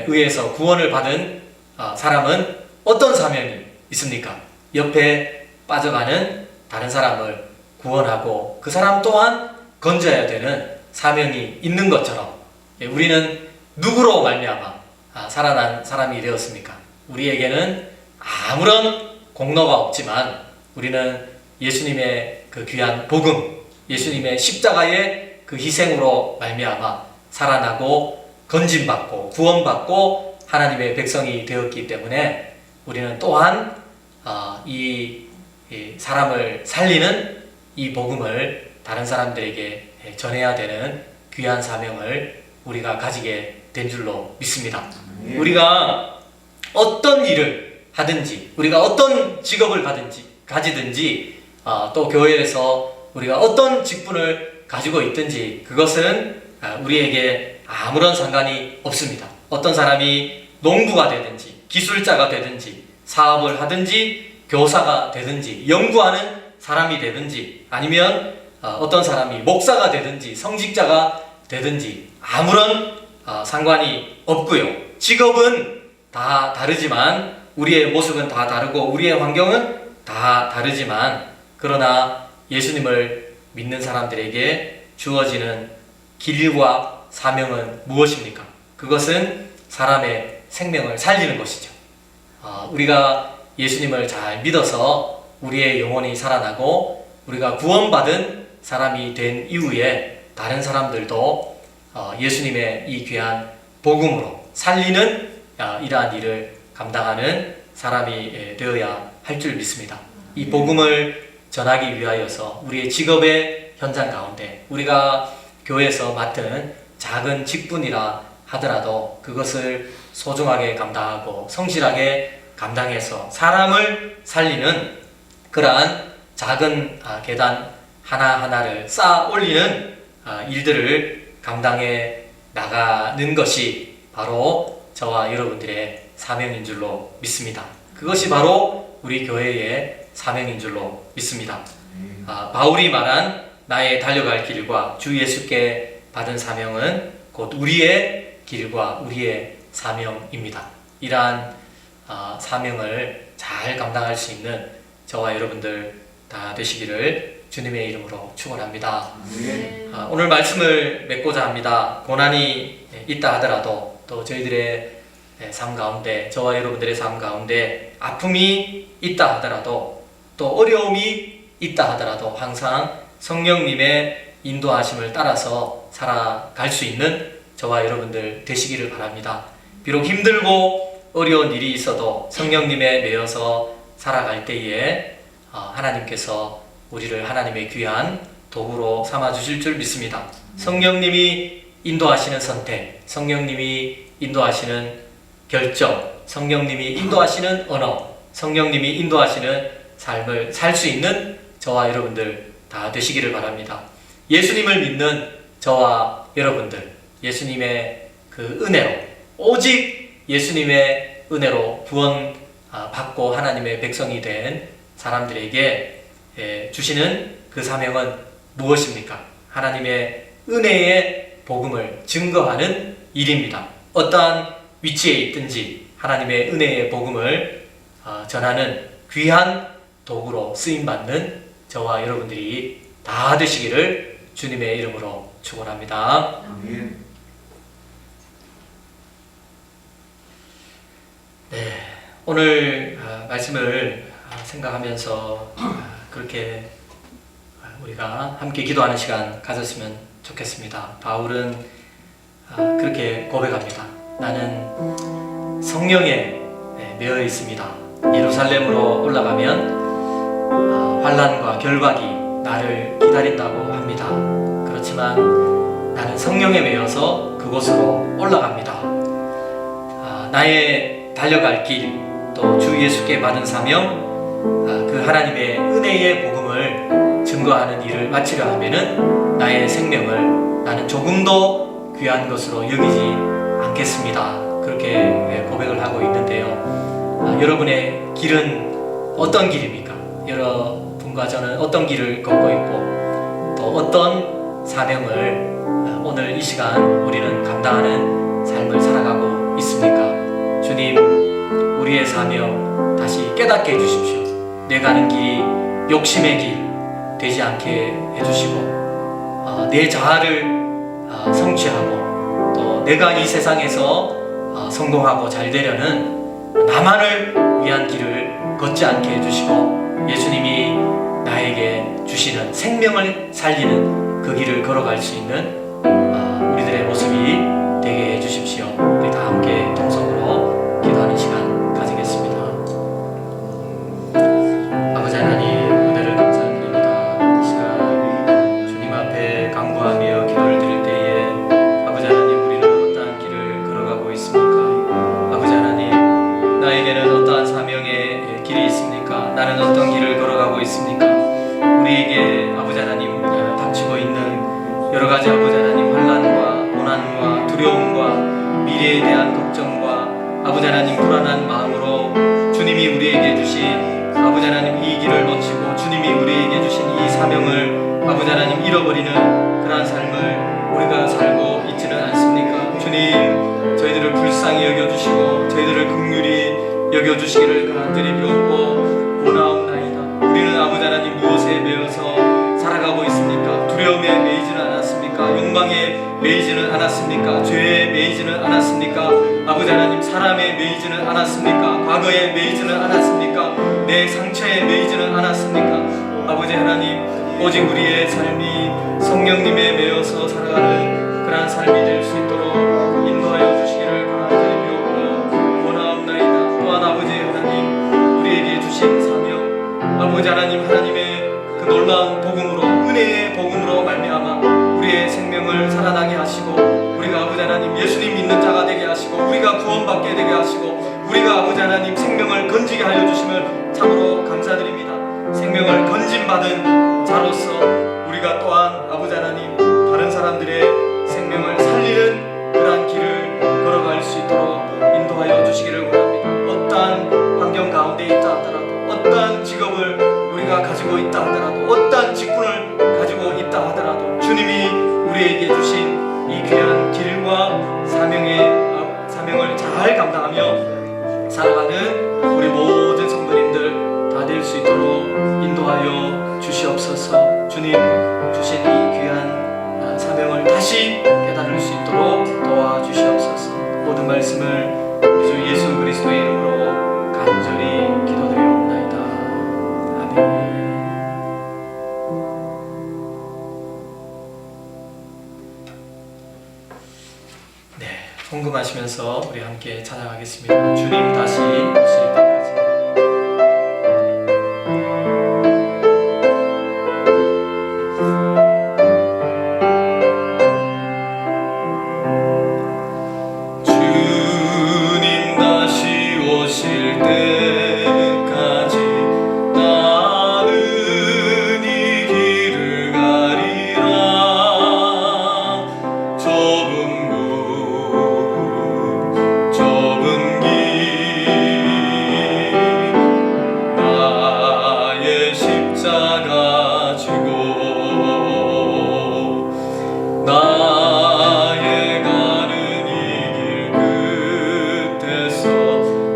의해서 구원을 받은 사람은 어떤 사명이 있습니까? 옆에 빠져가는 다른 사람을 구원하고 그 사람 또한 건져야 되는 사명이 있는 것처럼 우리는 누구로 말미암아 살아난 사람이 되었습니까? 우리에게는 아무런 공로가 없지만 우리는 예수님의 그 귀한 복음, 예수님의 십자가의 그 희생으로 말미암아 살아나고 건짐받고 구원받고 하나님의 백성이 되었기 때문에 우리는 또한 이 사람을 살리는 이 복음을 다른 사람들에게 전해야 되는 귀한 사명을 우리가 가지게 된 줄로 믿습니다. 우리가 어떤 일을 하든지, 우리가 어떤 직업을 가지든지, 또 교회에서 우리가 어떤 직분을 가지고 있든지 그것은 우리에게 아무런 상관이 없습니다. 어떤 사람이 농부가 되든지 기술자가 되든지 사업을 하든지 교사가 되든지 연구하는 사람이 되든지 아니면 어떤 사람이 목사가 되든지 성직자가 되든지 아무런 상관이 없고요. 직업은 다 다르지만 우리의 모습은 다 다르고 우리의 환경은 다 다르지만 그러나 예수님을 믿는 사람들에게 주어지는 길과 사명은 무엇입니까? 그것은 사람의 생명을 살리는 것이죠. 우리가 예수님을 잘 믿어서 우리의 영혼이 살아나고 우리가 구원받은 사람이 된 이후에 다른 사람들도 예수님의 이 귀한 복음으로 살리는 이러한 일을 감당하는 사람이 되어야 할 줄 믿습니다. 이 복음을 전하기 위하여서 우리의 직업의 현장 가운데 우리가 교회에서 맡은 작은 직분이라 하더라도 그것을 소중하게 감당하고 성실하게 감당해서 사람을 살리는 그러한 작은 계단 하나하나를 쌓아 올리는 일들을 감당해 나가는 것이 바로 저와 여러분들의 사명인 줄로 믿습니다. 그것이 바로 우리 교회의 사명인 줄로 믿습니다. 바울이 말한 나의 달려갈 길과 주 예수께 받은 사명은 곧 우리의 길과 우리의 사명입니다. 이러한 사명을 잘 감당할 수 있는 저와 여러분들 다 되시기를 주님의 이름으로 축원합니다. 오늘 말씀을 맺고자 합니다. 고난이 있다 하더라도 또 저희들의 삶 가운데 저와 여러분들의 삶 가운데 아픔이 있다 하더라도 또 어려움이 있다 하더라도 항상 성령님의 인도하심을 따라서 살아갈 수 있는 저와 여러분들 되시기를 바랍니다. 비록 힘들고 어려운 일이 있어도 성령님에 매여서 살아갈 때에 하나님께서 우리를 하나님의 귀한 도구로 삼아주실 줄 믿습니다. 성령님이 인도하시는 선택, 성령님이 인도하시는 결정, 성령님이 인도하시는 언어, 성령님이 인도하시는 삶을 살 수 있는 저와 여러분들 다 되시기를 바랍니다. 예수님을 믿는 저와 여러분들, 예수님의 그 은혜로, 오직 예수님의 은혜로 구원 받고 하나님의 백성이 된 사람들에게 주시는 그 사명은 무엇입니까? 하나님의 은혜의 복음을 증거하는 일입니다. 어떠한 위치에 있든지 하나님의 은혜의 복음을 전하는 귀한 도구로 쓰임받는 저와 여러분들이 다 되시기를 주님의 이름으로 축원합니다. 아멘. 네, 오늘 말씀을 생각하면서 그렇게 우리가 함께 기도하는 시간 가졌으면 좋겠습니다. 바울은 그렇게 고백합니다. 나는 성령에 매여 있습니다. 예루살렘으로 올라가면 환난과 결박이 나를 기다린다고 합니다. 그렇지만 나는 성령에 매여서 그곳으로 올라갑니다. 나의 달려갈 길, 또 주 예수께 받은 사명, 그 하나님의 은혜의 복음을 증거하는 일을 마치려 하면은 나의 생명을 나는 조금도 귀한 것으로 여기지 않겠습니다. 그렇게 고백을 하고 있는데요. 여러분의 길은 어떤 길입니까? 여러분과 저는 어떤 길을 걷고 있고 또 어떤 사명을 오늘 이 시간 우리는 감당하는 삶을 살아가고 있습니까? 주님, 우리의 사명 다시 깨닫게 해주십시오. 내 가는 길이 욕심의 길 되지 않게 해주시고 내 자아를 성취하고 또 내가 이 세상에서 성공하고 잘 되려는 나만을 위한 길을 걷지 않게 해주시고 예수님이 나에게 주시는 생명을 살리는 그 길을 걸어갈 수 있는 우리들의 모습이 되게 해주십시오. 우리 다 함께 동성으로 기도하는 시간 가지겠습니다. 아버지 하나님, 은혜를 감사드립니다. 이 시간 주님 앞에 간구하며 기도를 드릴 때에 아버지 하나님, 우리는 어떠한 길을 걸어가고 있습니까? 아버지 하나님, 나에게는 어떠한 사명의 가지 아버지 하나님 환난과 고난과 두려움과 미래에 대한 걱정과 아버지 하나님 불안한 마음으로 주님이 우리에게 주신 아버지 하나님 이 길을 놓치고 주님이 우리에게 주신 이 사명을 아버지 하나님 잃어버리는 그러한 삶을 우리가 살고 있지는 않습니까? 주님, 저희들을 불쌍히 여겨주시고 저희들을 긍휼히 여겨주시기를 간절히 비옵고 원하옵나이다. 우리는 아버지 하나님 무엇에 매여서 살아가고 있습니까? 두려움에 매이지는 않았습니까? 욕망에 매이지는 않았습니까? 죄에 매이지는 않았습니까? 아버지 하나님 사람에 매이지는 않았습니까? 과거에 매이지는 않았습니까? 내 상처에 매이지는 않았습니까? 아버지 하나님, 오직 우리의 삶이 성령님에 매여서 살아가는 그러한 삶이 될 수 있도록 인도하여 주시기를 간절히 비옵고 원하옵나이다. 또한 아버지 하나님, 우리에게 주신 사명, 아버지 하나님, 하나님의 그 놀라운 복음으로, 은혜의 복음으로 말미암아 우리의 생명을 살아나게 하시고, 우리가 아버지 하나님 예수님 믿는 자가 되게 하시고, 우리가 구원받게 되게 하시고, 우리가 아버지 하나님 생명을 건지게 하여 주심을 참으로 감사드립니다. 생명을 건진받은 자로서 우리가 또한 아버지 하나님 다른 사람들의 생명을 살리는 그러한 길을 걸어갈 수 있도록 인도하여 주시기를 원합니다. 어떠한 환경 가운데 있다 하더라도, 어떠한 직업을 우리가 가지고 있다 하더라도, 어떠한 직분을 가지고 있다 하더라도 주님이 우리에게 주신 이 귀한 길과 사명을 잘 감당하며 살아가는 우리 모든 성도님들 다 될 수 있도록 인도하여 주시옵소서. 주님 주신 이 귀한 사명을 다시 깨달을 수 있도록 도와주시옵소서. 모든 말씀을 우리 주 예수 그리스도의 이름으로 간절히 기도드리옵나이다. 아멘. 네, 헌금하시면서 우리 함께 찬양하겠습니다. 주님 다시 오실 때까지. 주님 다시 오실 때까지 나는 이 길을 가리라. 좁은 길 나의 십자가 지고 나의 가는 이 길 끝에서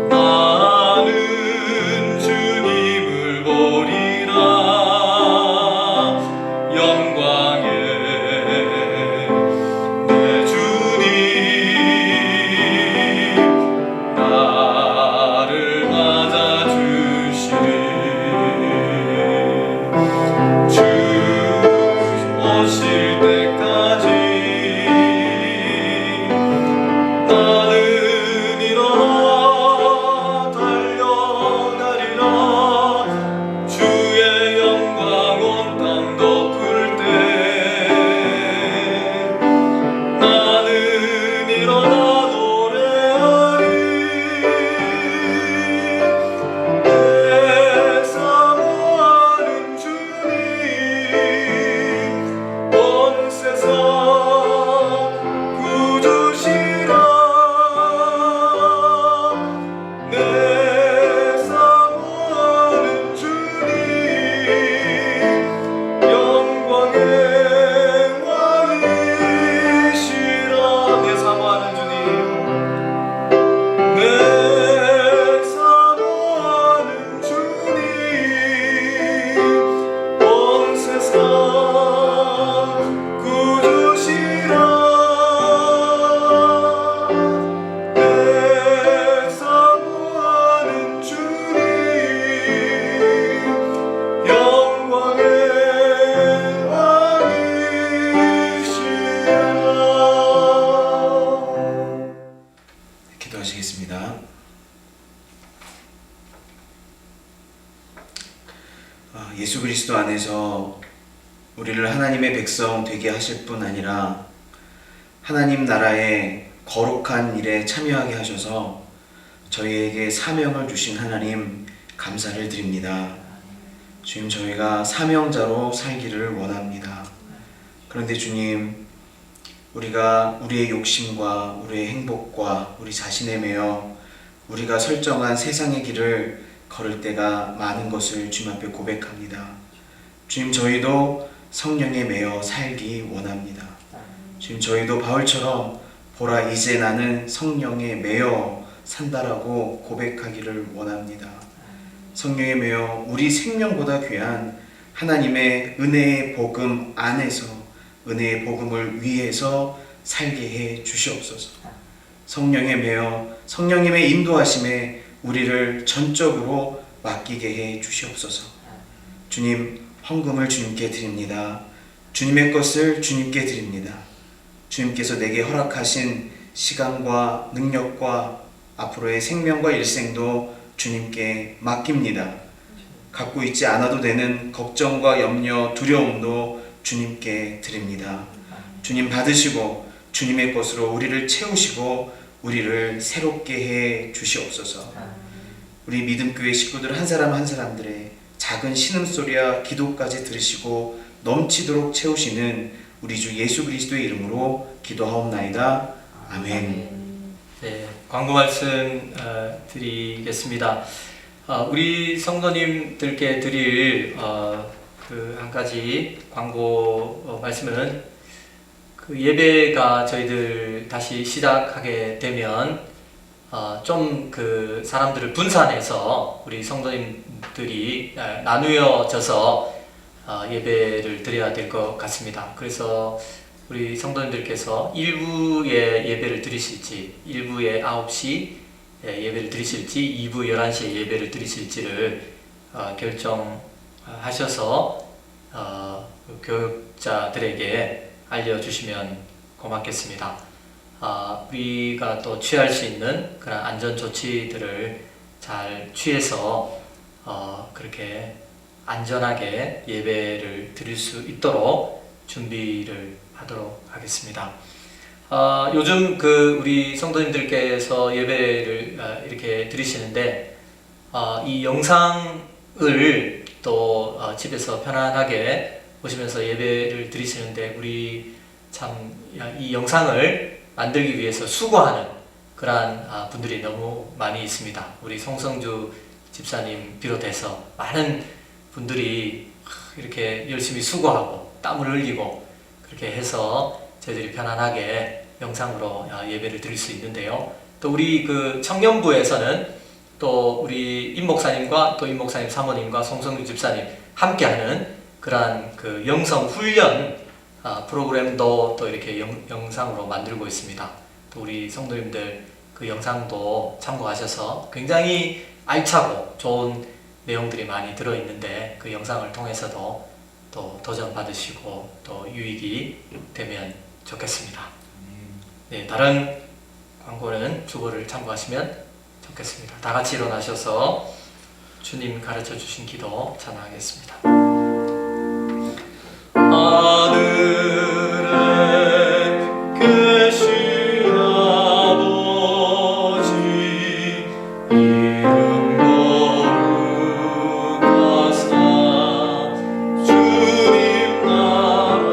나는 주님을 보리라. 영광의 내 주님 나를 맞아주시리. 주 오실 때까지 나는 일어나 달려가리라. 주의 영광 온 땅 덮을 때 나는 일어나 노래하리. 내 사모하는 주님 온 세상 구주시라. 내 사모하는 주님 영광의 왕이시라. 내 사모하는 주님, 내 사모하는 주님 온 세상 구주시라. 내 사모하는 주님 영광의 왕이시라. 기도하시겠습니다. 예수 그리스도 안에서 우리를 하나님의 백성 되게 하실 뿐 아니라 하나님 나라의 거룩한 일에 참여하게 하셔서 저희에게 사명을 주신 하나님 감사를 드립니다. 주님, 저희가 사명자로 살기를 원합니다. 그런데 주님, 우리가 우리의 욕심과 우리의 행복과 우리 자신에 매여 우리가 설정한 세상의 길을 걸을 때가 많은 것을 주님 앞에 고백합니다. 주님, 저희도 성령에 매여 살기 원합니다. 주님, 저희도 바울처럼 보라 이제 나는 성령에 매여 산다라고 고백하기를 원합니다. 성령에 매여 우리 생명보다 귀한 하나님의 은혜의 복음 안에서 은혜의 복음을 위해서 살게 해 주시옵소서. 성령에 매여 성령님의 인도하심에 우리를 전적으로 맡기게 해 주시옵소서. 주님, 헌금을 주님께 드립니다. 주님의 것을 주님께 드립니다. 주님께서 내게 허락하신 시간과 능력과 앞으로의 생명과 일생도 주님께 맡깁니다. 갖고 있지 않아도 되는 걱정과 염려, 두려움도 주님께 드립니다. 주님 받으시고 주님의 것으로 우리를 채우시고 우리를 새롭게 해 주시옵소서. 우리 믿음교회 식구들 한 사람 한 사람들의 작은 신음소리와 기도까지 들으시고 넘치도록 채우시는 우리 주 예수 그리스도의 이름으로 기도하옵나이다. 아멘. 네, 광고 말씀 드리겠습니다. 우리 성도님들께 드릴 그 한 가지 광고 말씀은 그 예배가 저희들 다시 시작하게 되면 좀 그 사람들을 분산해서 우리 성도님들이 나누어져서 예배를 드려야 될 것 같습니다. 그래서 우리 성도님들께서 1부에 예배를 드리실지 1부에 9시 예배를 드리실지 2부 11시에 예배를 드리실지를 결정하셔서 교육자들에게 알려주시면 고맙겠습니다. 우리가 또 취할 수 있는 그런 안전 조치들을 잘 취해서 그렇게 안전하게 예배를 드릴 수 있도록 준비를 하도록 하겠습니다. 요즘 그 우리 성도님들께서 예배를 이렇게 드리시는데 이 영상을 또 집에서 편안하게 보시면서 예배를 드리시는데 우리 참 이 영상을 만들기 위해서 수고하는 그러한 분들이 너무 많이 있습니다. 우리 송성주 집사님 비롯해서 많은 분들이 이렇게 열심히 수고하고 땀을 흘리고 그렇게 해서 저희들이 편안하게 영상으로 예배를 드릴 수 있는데요. 또 우리 그 청년부에서는 또 우리 임 목사님과 또 임 목사님 사모님과 송성주 집사님 함께하는 그러한 그 영성 훈련 프로그램도 또 이렇게 영상으로 만들고 있습니다. 또 우리 성도님들 그 영상도 참고하셔서 굉장히 알차고 좋은 내용들이 많이 들어있는데 그 영상을 통해서도 또 도전 받으시고 또 유익이 되면 좋겠습니다. 네, 다른 광고는 주보를 참고하시면 좋겠습니다. 다 같이 일어나셔서 주님 가르쳐 주신 기도 찬양하겠습니다. 하늘에 계신 아버지 이름 거룩하사 주님 나라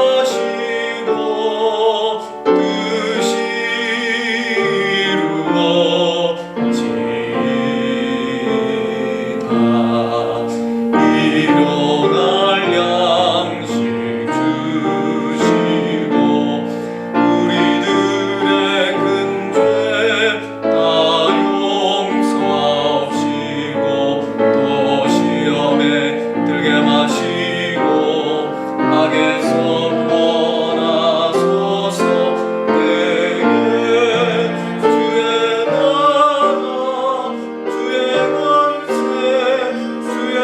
임하시고 뜻이 이루어지이다. 일어날 양식 주시고 우리들의 큰 죄 다 용서하시고 또 시험에 들게 마시고 악에서 구원하소서. 내게 주의 나라 주의 권세 주의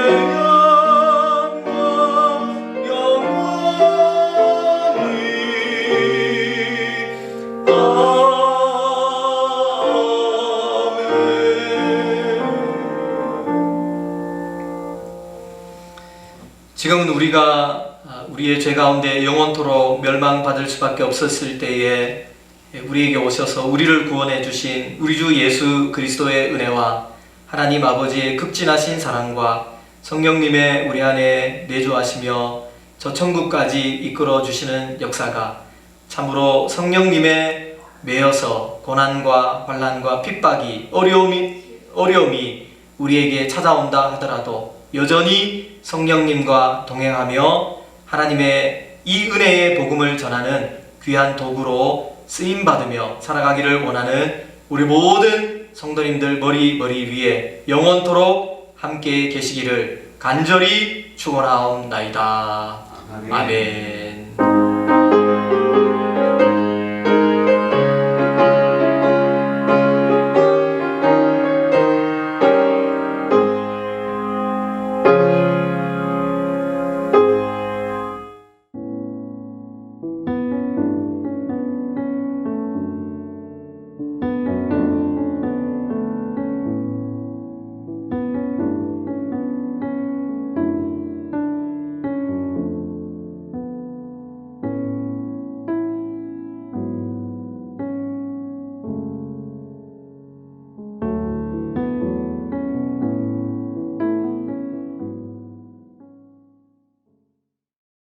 지금은 우리가 우리의 죄 가운데 영원토록 멸망받을 수밖에 없었을 때에 우리에게 오셔서 우리를 구원해 주신 우리 주 예수 그리스도의 은혜와 하나님 아버지의 극진하신 사랑과 성령님의 우리 안에 내주하시며 저 천국까지 이끌어 주시는 역사가 참으로 성령님의 매여서 고난과 환난과 핍박이 어려움이 우리에게 찾아온다 하더라도 여전히 성령님과 동행하며 하나님의 이 은혜의 복음을 전하는 귀한 도구로 쓰임 받으며 살아가기를 원하는 우리 모든 성도님들 머리 위에 영원토록 함께 계시기를 간절히 축원하옵나이다. 아멘.